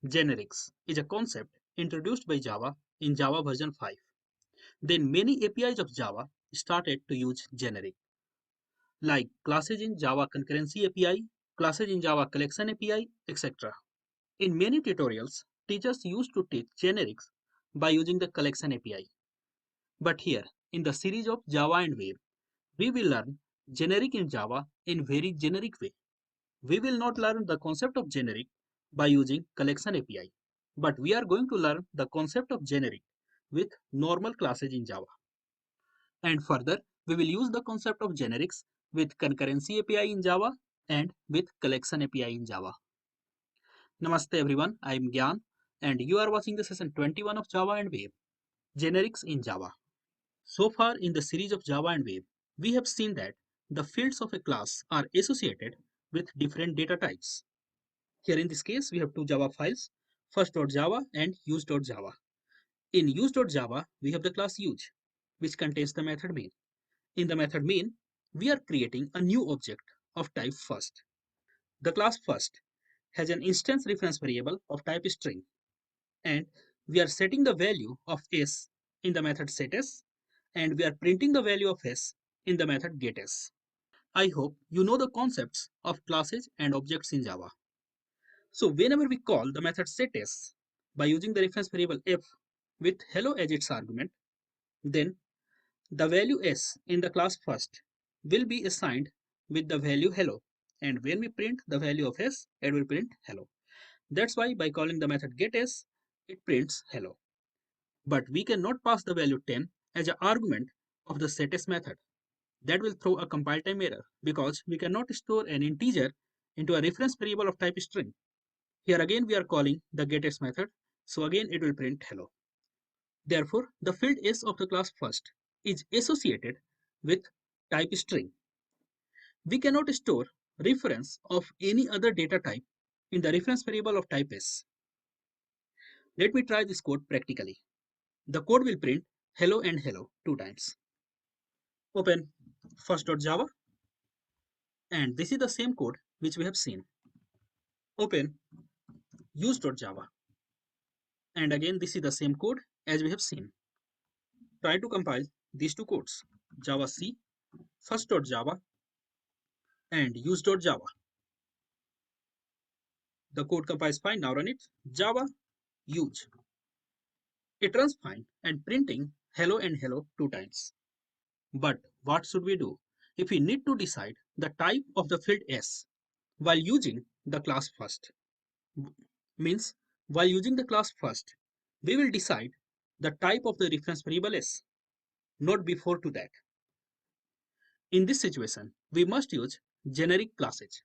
Generics is a concept introduced by Java in Java version 5. Then many APIs of Java started to use generic, like classes in Java concurrency API, classes in Java collection API, etc. In many tutorials, teachers used to teach generics by using the collection API. But here, in the series of Java and Web, we will learn generic in Java in very generic way. We will not learn the concept of generic by using collection API, but we are going to learn the concept of generic with normal classes in Java. And further, we will use the concept of generics with concurrency API in Java and with collection API in Java. Namaste everyone, I am Gyan and you are watching the session 21 of Java and Web, Generics in Java. So far in the series of Java and Web, we have seen that the fields of a class are associated with different data types. Here in this case, we have two Java files, first.java and use.java. In use.java, we have the class use, which contains the method main. In the method main, we are creating a new object of type first. The class first has an instance reference variable of type string, and we are setting the value of s in the method setS, and we are printing the value of s in the method getS. I hope you know the concepts of classes and objects in Java. So whenever we call the method setS by using the reference variable f with hello as its argument, then the value s in the class first will be assigned with the value hello, and when we print the value of s, it will print hello. That's why by calling the method getS, it prints hello. But we cannot pass the value 10 as an argument of the setS method. That will throw a compile time error because we cannot store an integer into a reference variable of type string. Here again we are calling the getS method, so again it will print hello. Therefore, the field s of the class first is associated with type string. We cannot store reference of any other data type in the reference variable of type s. Let me try this code practically. The code will print hello and hello two times. Open first.java, and this is the same code which we have seen. Open use.java, and again this is the same code as we have seen. Try to compile these two codes, Java C, first.java, and use.java. The code compiles fine. Now run it. Java use. It runs fine and printing hello and hello two times. But what should we do if we need to decide the type of the field s while using the class first? Means while using the class first, we will decide the type of the reference variable s, not before to that. In this situation, we must use generic classes.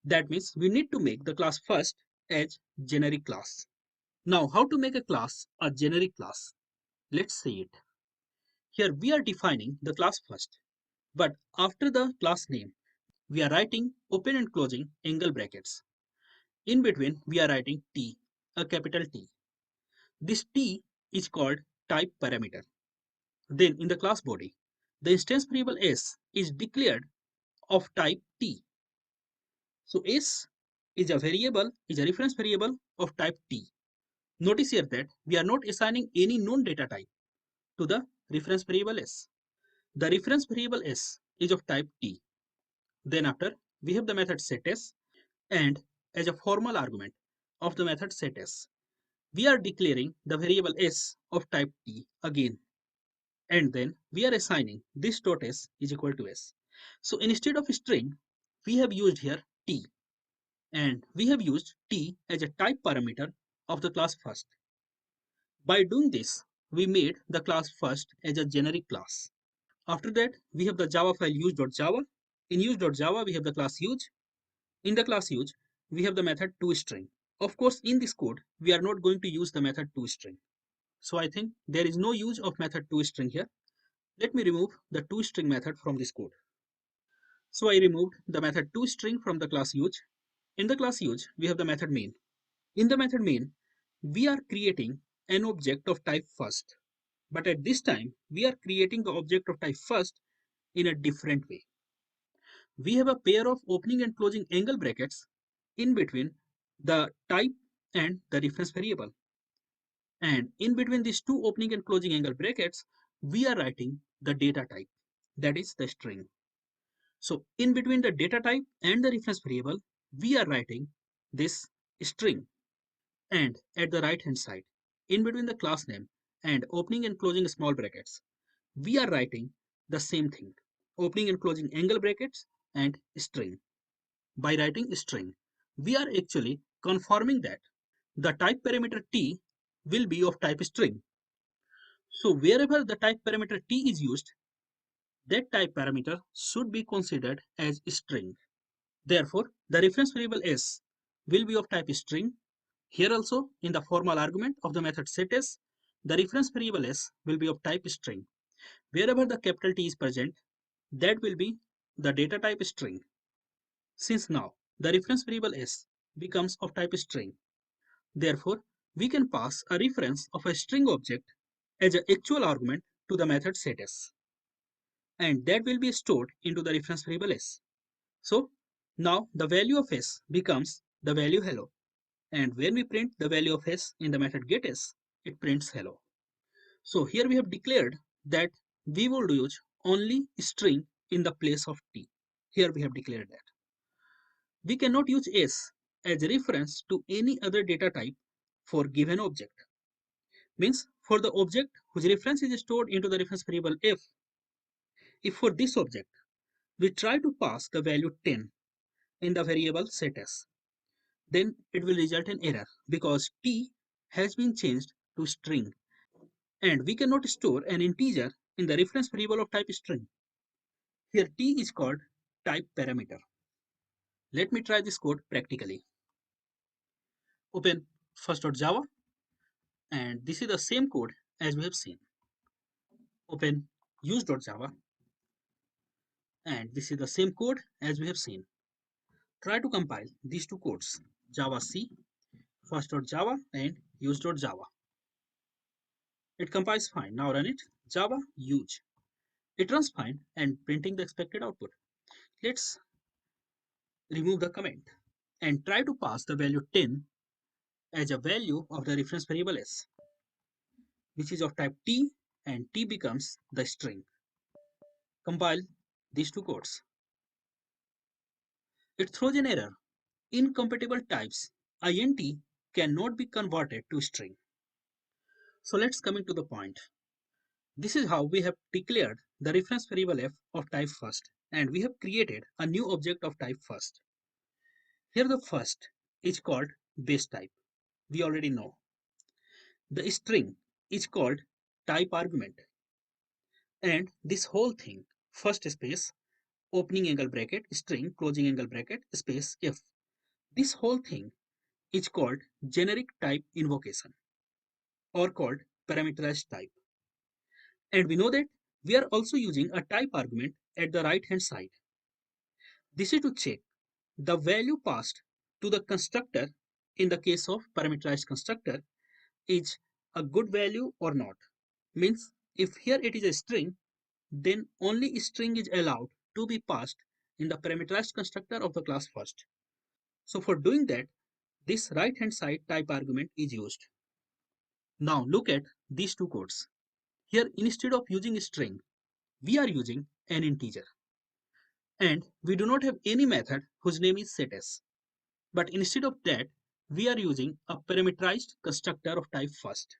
That means we need to make the class first as generic class. Now, how to make a class a generic class? Let's see it. Here we are defining the class first, but after the class name, we are writing open and closing angle brackets. In between, we are writing T, a capital T. This T is called type parameter. Then in the class body, the instance variable s is declared of type T. So s is a reference variable of type T. Notice here that we are not assigning any known data type to the reference variable s. The reference variable s is of type T. Then after, we have the method setS, and as a formal argument of the method setS, we are declaring the variable s of type T again. And then we are assigning this dot s is equal to s. So instead of string, we have used here T, and we have used T as a type parameter of the class first. By doing this, we made the class first as a generic class. After that, we have the Java file use.java. In use.java, we have the class use. In the class use, we have the method toString. Of course, in this code, we are not going to use the method toString. So I think there is no use of method toString here. Let me remove the toString method from this code. So I removed the method toString from the class use. In the class use, we have the method main. In the method main, we are creating an object of type first. But at this time, we are creating the object of type first in a different way. We have a pair of opening and closing angle brackets in between the type and the reference variable. And in between these two opening and closing angle brackets, we are writing the data type, that is the string. So in between the data type and the reference variable, we are writing this string. And at the right hand side, in between the class name and opening and closing small brackets, we are writing the same thing, opening and closing angle brackets and string. By writing string, we are actually confirming that the type parameter t will be of type string. So wherever the type parameter t is used, that type parameter should be considered as string. Therefore, the reference variable s will be of type string. Here also, in the formal argument of the method setS, the reference variable s will be of type string. Wherever the capital T is present, that will be the data type string. Since now the reference variable s becomes of type string, therefore we can pass a reference of a string object as an actual argument to the method setS, and that will be stored into the reference variable s. So now the value of s becomes the value hello, and when we print the value of s in the method getS, it prints hello. So here we have declared that we will use only string in the place of t. Here we have declared that. We cannot use s as a reference to any other data type for given object. Means for the object whose reference is stored into the reference variable f, if for this object we try to pass the value 10 in the variable setS, then it will result in error because t has been changed to string, and we cannot store an integer in the reference variable of type string. Here t is called type parameter. Let me try this code practically. Open first.java, and this is the same code as we have seen. Open use.java, and this is the same code as we have seen. Try to compile these two codes, Java C, first.java and use.java. It compiles fine. Now run it, Java use. It runs fine and printing the expected output. Let's remove the comment and try to pass the value 10 as a value of the reference variable s, which is of type t, and t becomes the string. Compile these two codes. It throws an error. Incompatible types int cannot be converted to string. So let's come into the point. This is how we have declared the reference variable f of type first, and we have created a new object of type first. Here the first is called base type. We already know. The string is called type argument, and this whole thing, first space, opening angle bracket, string, closing angle bracket, space f. This whole thing is called generic type invocation, or called parameterized type. And we know that we are also using a type argument at the right hand side. This is to check the value passed to the constructor in the case of parameterized constructor is a good value or not. Means if here it is a string, then only string is allowed to be passed in the parameterized constructor of the class first. So for doing that, this right hand side type argument is used. Now look at these two codes. Here instead of using a string, we are using an integer. And we do not have any method whose name is setS. But instead of that, we are using a parameterized constructor of type first.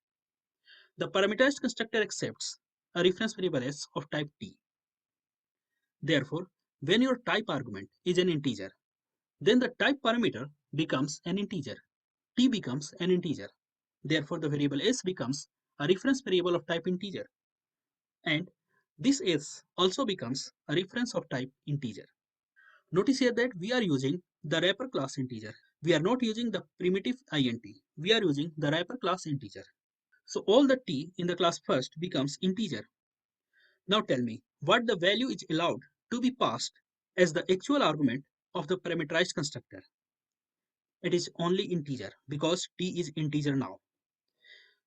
The parameterized constructor accepts a reference variable s of type t. Therefore, when your type argument is an integer, then the type parameter becomes an integer. T becomes an integer. Therefore, the variable s becomes a reference variable of type integer. And this s also becomes a reference of type integer. Notice here that we are using the wrapper class integer. We are not using the primitive int. We are using the wrapper class integer. So all the t in the class first becomes integer. Now tell me what the value is allowed to be passed as the actual argument of the parameterized constructor. It is only integer because t is integer now.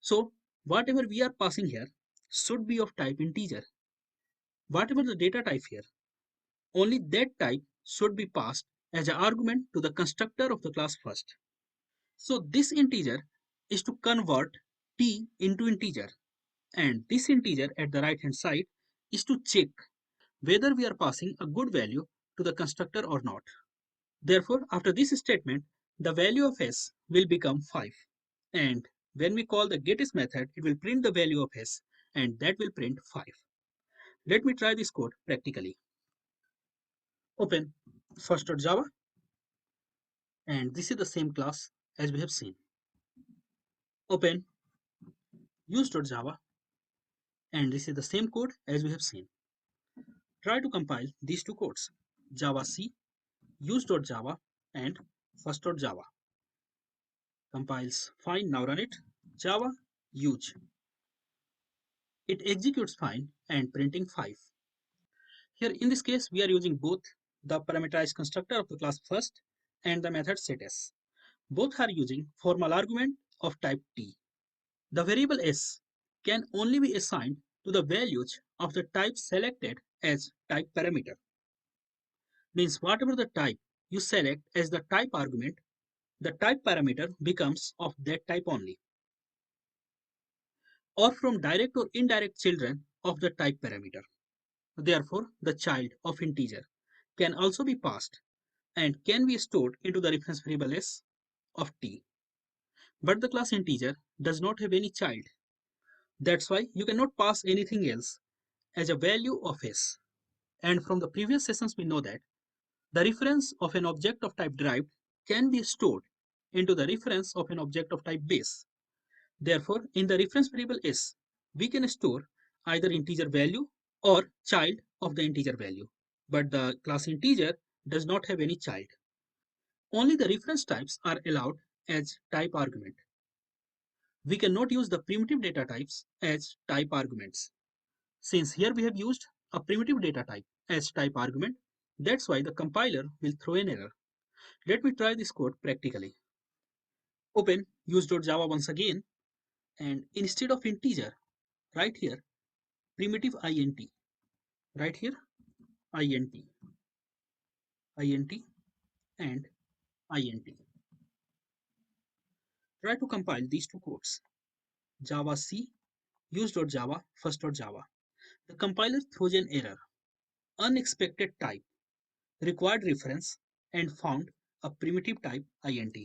So whatever we are passing here should be of type integer. Whatever the data type here, only that type should be passed as an argument to the constructor of the class first. So this integer is to convert t into integer, and this integer at the right hand side is to check whether we are passing a good value to the constructor or not. Therefore, after this statement, the value of s will become 5. And when we call the getIs method, it will print the value of s, and that will print 5. Let me try this code practically. Open first.java, and this is the same class as we have seen. Open use.java, and this is the same code as we have seen. Try to compile these two codes, java c, use.java, and first.java. Compiles fine, now run it. Java use. It executes fine and printing 5. Here in this case, we are using both the parameterized constructor of the class first and the method setS. Both are using formal argument of type t. The variable s can only be assigned to the values of the type selected as type parameter. Means whatever the type you select as the type argument, the type parameter becomes of that type only, or from direct or indirect children of the type parameter. Therefore, the child of integer can also be passed and can be stored into the reference variable s of t. But the class integer does not have any child. That's why you cannot pass anything else as a value of s. And from the previous sessions, we know that the reference of an object of type derived can be stored into the reference of an object of type base. Therefore, in the reference variable s, we can store either integer value or child of the integer value. But the class integer does not have any child. Only the reference types are allowed as type argument. We cannot use the primitive data types as type arguments. Since here we have used a primitive data type as type argument, that's why the compiler will throw an error. Let me try this code practically. Open use.java once again, and instead of integer, write here primitive int. Right here int, int, and int. Try to compile these two codes, java c, use.java, first.java. The compiler throws an error, unexpected type, required reference, and found a primitive type int.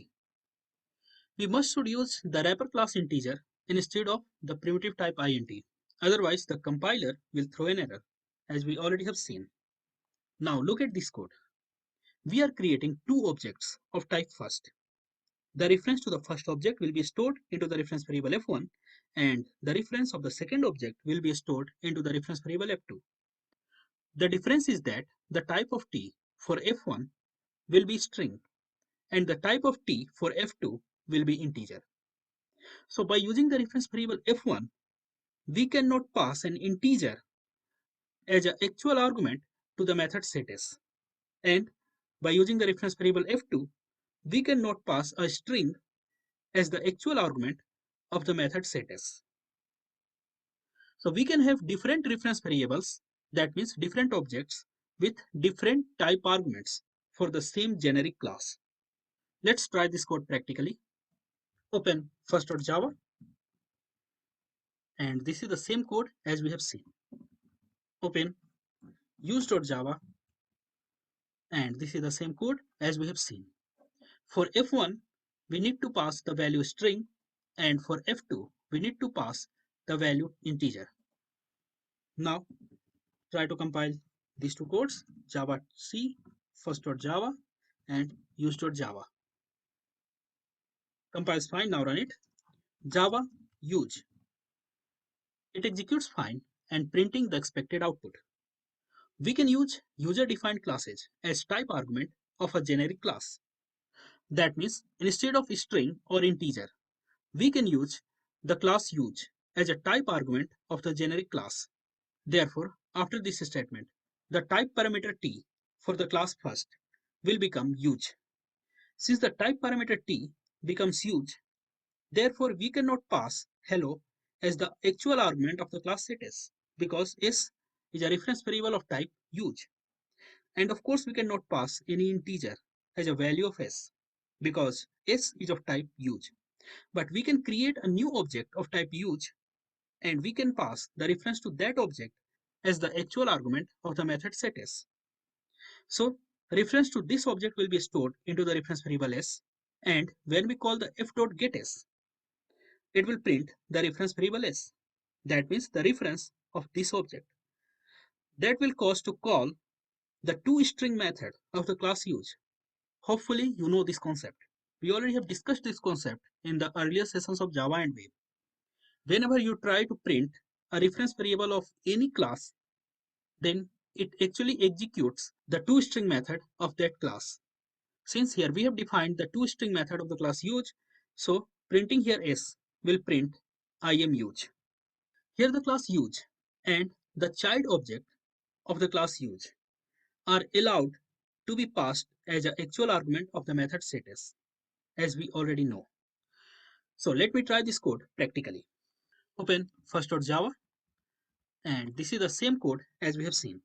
We must should use the wrapper class integer instead of the primitive type int. Otherwise, the compiler will throw an error, as we already have seen. Now look at this code. We are creating two objects of type first. The reference to the first object will be stored into the reference variable f1, and the reference of the second object will be stored into the reference variable f2. The difference is that the type of t for f1 will be string, and the type of t for f2 will be integer. So by using the reference variable f1, we cannot pass an integer as an actual argument to the method setS. And by using the reference variable f2, we cannot pass a string as the actual argument of the method setS. So we can have different reference variables, that means different objects with different type arguments for the same generic class. Let's try this code practically. Open first.java, and this is the same code as we have seen. Open use.java, and this is the same code as we have seen. For f1, we need to pass the value string, and for f2, we need to pass the value integer. Now, try to compile these two codes, java c, first.java, and use.java. Compiles fine, now run it. Java use. It executes fine and printing the expected output. We can use user-defined classes as type argument of a generic class. That means instead of string or integer, we can use the class use as a type argument of the generic class. Therefore, after this statement, the type parameter t for the class first will become use. Since the type parameter t becomes use, therefore we cannot pass hello as the actual argument of the class setS, because s is a reference variable of type use. And of course, we cannot pass any integer as a value of s. because S is of type use. But we can create a new object of type use and we can pass the reference to that object as the actual argument of the method setS. So reference to this object will be stored into the reference variable S, and when we call the f.getS, it will print the reference variable S. That means the reference of this object. That will cause to call the toString method of the class use. Hopefully you know this concept. We already have discussed this concept in the earlier sessions of Java and Web. Whenever you try to print a reference variable of any class, then it actually executes the toString method of that class. Since here we have defined the toString method of the class use, so printing here S will print IMUse. Here the class use and the child object of the class use are allowed to be passed as an actual argument of the method setS, as we already know. So let me try this code practically. Open first.java, and this is the same code as we have seen.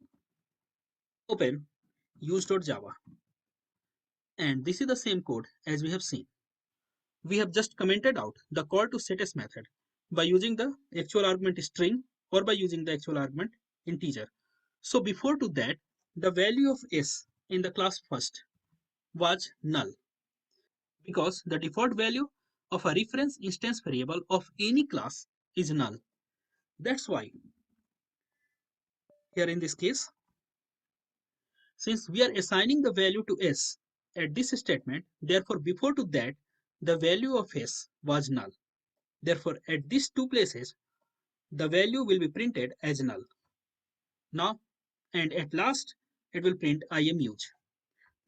Open use.java, and this is the same code as we have seen. We have just commented out the call to setS method by using the actual argument string or by using the actual argument integer. So before to that, the value of S in the class first was null because the default value of a reference instance variable of any class is null. That's why here in this case, since we are assigning the value to S at this statement, therefore before to that, the value of S was null. Therefore at these two places, the value will be printed as null. Now, and at last, it will print IMUse.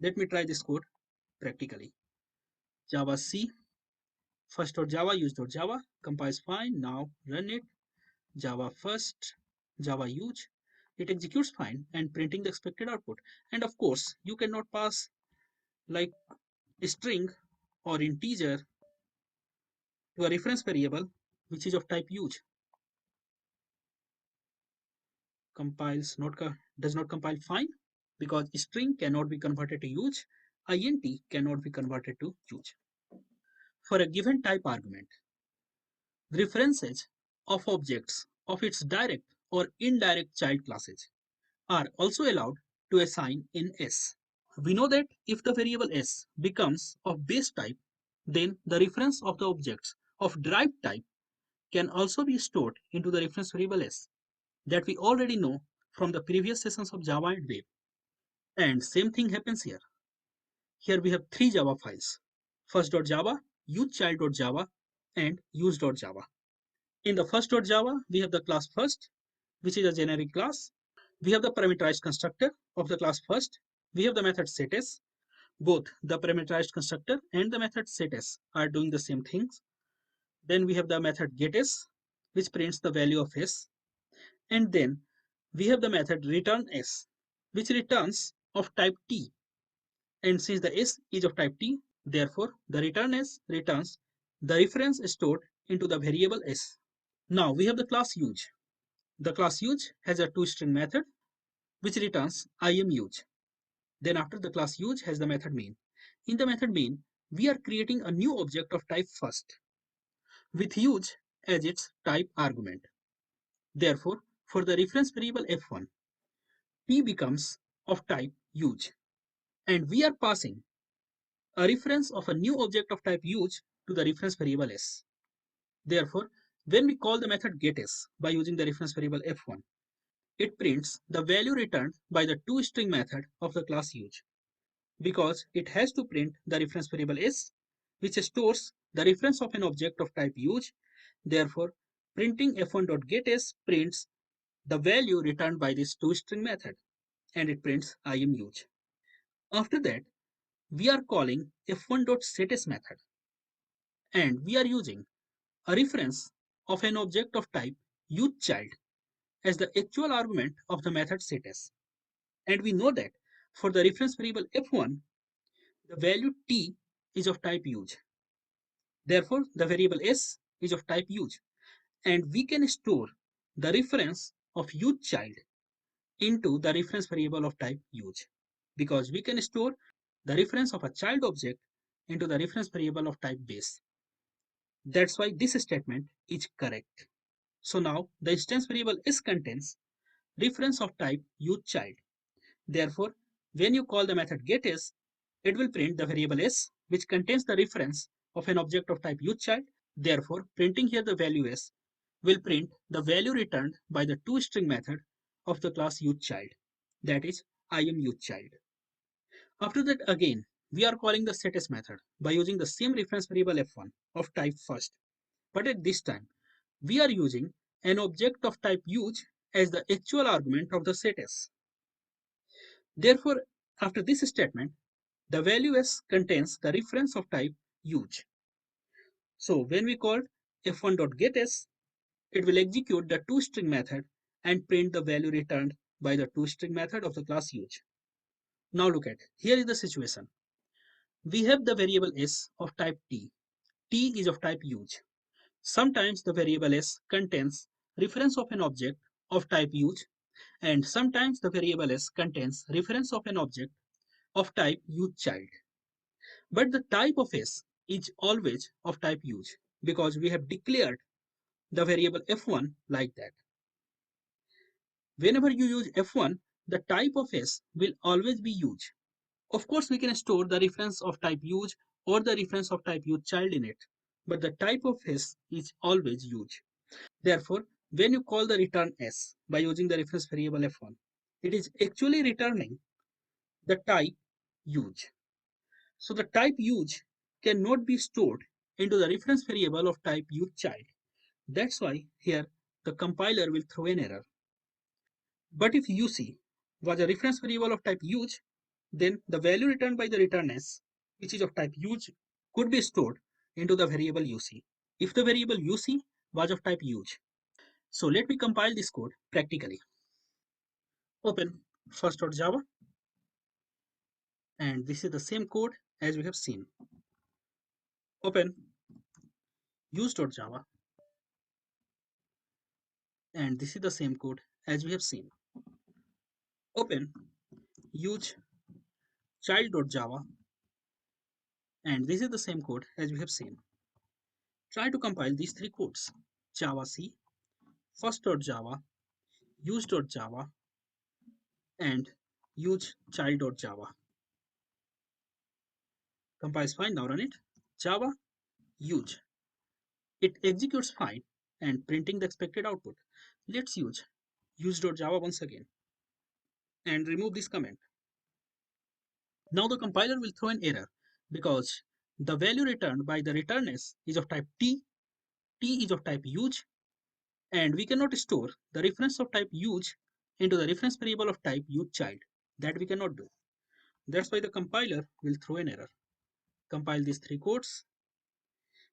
Let me try this code practically. Java C, first.java, use.java, compiles fine, now run it. Java first, Java use, it executes fine and printing the expected output. And of course, you cannot pass like a string or integer to a reference variable which is of type use. Compiles not does not compile fine because string cannot be converted to use, int cannot be converted to use. For a given type argument, references of objects of its direct or indirect child classes are also allowed to assign in S. We know that if the variable S becomes of base type, then the reference of the objects of derived type can also be stored into the reference variable S that we already know from the previous sessions of Java and Web. And same thing happens here. Here we have three Java files, first.java, usechild.java, and use.java. In the first.java, we have the class first, which is a generic class. We have the parameterized constructor of the class first. We have the method setS. Both the parameterized constructor and the method setS are doing the same things. Then we have the method getS, which prints the value of S. And then we have the method returnS, which returns of type T. And since the S is of type T, therefore the returnS returns the reference stored into the variable S. Now we have the class use. The class use has a toString method which returns IMUse. Then after the class use has the method main. In the method main, we are creating a new object of type first with use as its type argument. Therefore, for the reference variable f1, t becomes of type use, and we are passing a reference of a new object of type use to the reference variable s. Therefore, when we call the method getS by using the reference variable f1, it prints the value returned by the toString method of the class use because it has to print the reference variable s, which stores the reference of an object of type use. Therefore, printing f1.getS prints the value returned by this toString method, and it prints IMUse. After that, we are calling f1.setS method, and we are using a reference of an object of type useChild as the actual argument of the method setS. And we know that for the reference variable f1, the value t is of type use. Therefore, the variable s is of type use, and we can store the reference of useChild into the reference variable of type use because we can store the reference of a child object into the reference variable of type base. That's why this statement is correct. So now the instance variable s contains reference of type useChild. Therefore, when you call the method getS, it will print the variable s, which contains the reference of an object of type useChild. Therefore, printing here the value s will print the value returned by the toString method of the class useChild, that is, I am useChild. After that, again, we are calling the setS method by using the same reference variable f1 of type first. But at this time, we are using an object of type use as the actual argument of the setS. Therefore, after this statement, the value s contains the reference of type use. So when we call f1.getS, it will execute the toString method and print the value returned by the toString method of the class use. Now look at, here is the situation. We have the variable s of type t. T is of type use. Sometimes the variable s contains reference of an object of type use, and sometimes the variable s contains reference of an object of type useChild. But the type of s is always of type use because we have declared the variable f1 like that. Whenever you use f1, the type of s will always be use. Of course, we can store the reference of type use or the reference of type useChild in it, but the type of s is always use. Therefore, when you call the return s by using the reference variable f1, it is actually returning the type use. So the type use cannot be stored into the reference variable of type useChild. That's why here the compiler will throw an error. But if UC was a reference variable of type use, then the value returned by the return s, which is of type use, could be stored into the variable UC if the variable UC was of type use. So let me compile this code practically. Open first.java, and this is the same code as we have seen. Open use.java, and this is the same code as we have seen. Open use child.java, and this is the same code as we have seen. Try to compile these three codes: Java C, first.java, use.java, and use child.java. Compiles fine, now run it. Java use. It executes fine and printing the expected output. Let's use.java once again and remove this comment. Now the compiler will throw an error because the value returned by the return s is of type t, t is of type use, and we cannot store the reference of type use into the reference variable of type useChild. That we cannot do. That's why the compiler will throw an error. Compile these three codes.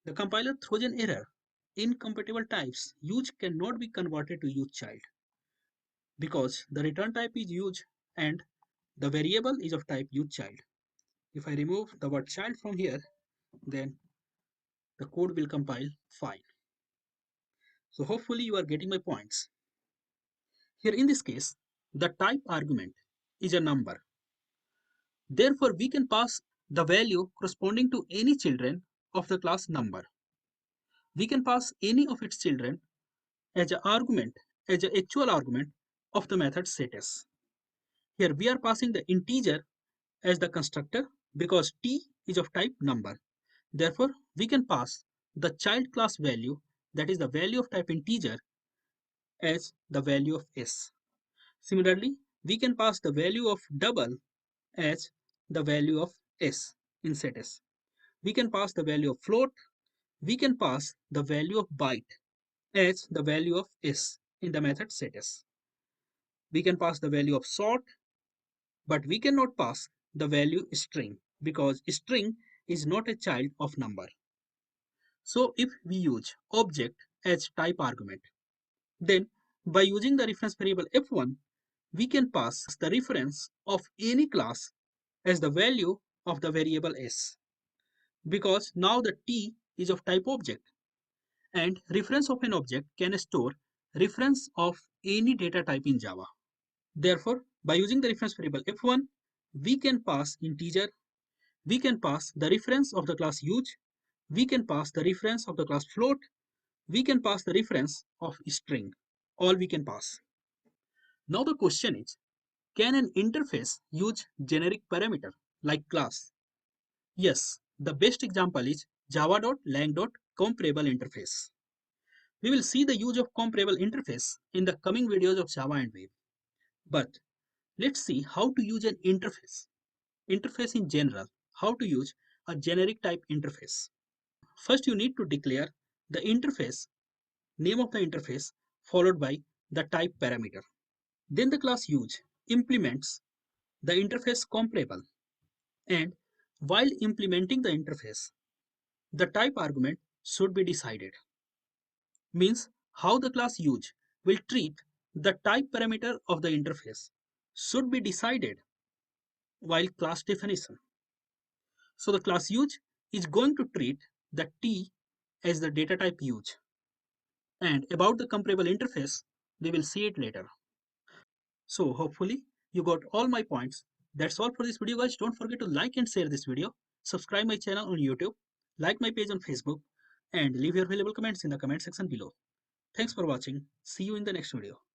The compiler throws an error. Incompatible types use cannot be converted to useChild because the return type is use and the variable is of type useChild. If I remove the word child from here, then the code will compile fine. So hopefully you are getting my points. Here in this case, the type argument is a number. Therefore, we can pass the value corresponding to any children of the class number. We can pass any of its children as an argument, as an actual argument of the method setS. Here we are passing the integer as the constructor because t is of type number. Therefore, we can pass the child class value, that is the value of type integer, as the value of s. Similarly, we can pass the value of double as the value of s in setS. We can pass the value of float. We can pass the value of byte as the value of s in the method setS. We can pass the value of sort, but we cannot pass the value string because string is not a child of number. So if we use object as type argument, then by using the reference variable f1, we can pass the reference of any class as the value of the variable s because now the t is of type object and reference of an object can store reference of any data type in Java. Therefore, by using the reference variable f1, we can pass integer We can pass the reference of the class use. We can pass the reference of the class float. We can pass the reference of string. All we can pass. Now the question is, can an interface use generic parameter like class? Yes, the best example is java.lang.comparable interface. We will see the use of comparable interface in the coming videos of Java and Web. But let's see how to use an interface. Interface in general, how to use a generic type interface. First, you need to declare the interface, name of the interface, followed by the type parameter. Then the class use implements the interface comparable, and while implementing the interface, the type argument should be decided. Means how the class use will treat the type parameter of the interface should be decided while class definition. So the class use is going to treat the T as the data type use. And about the comparable interface, we will see it later. So hopefully you got all my points. That's all for this video guys. Don't forget to like and share this video. Subscribe my channel on YouTube. Like my page on Facebook. And leave your valuable comments in the comment section below. Thanks for watching. See you in the next video.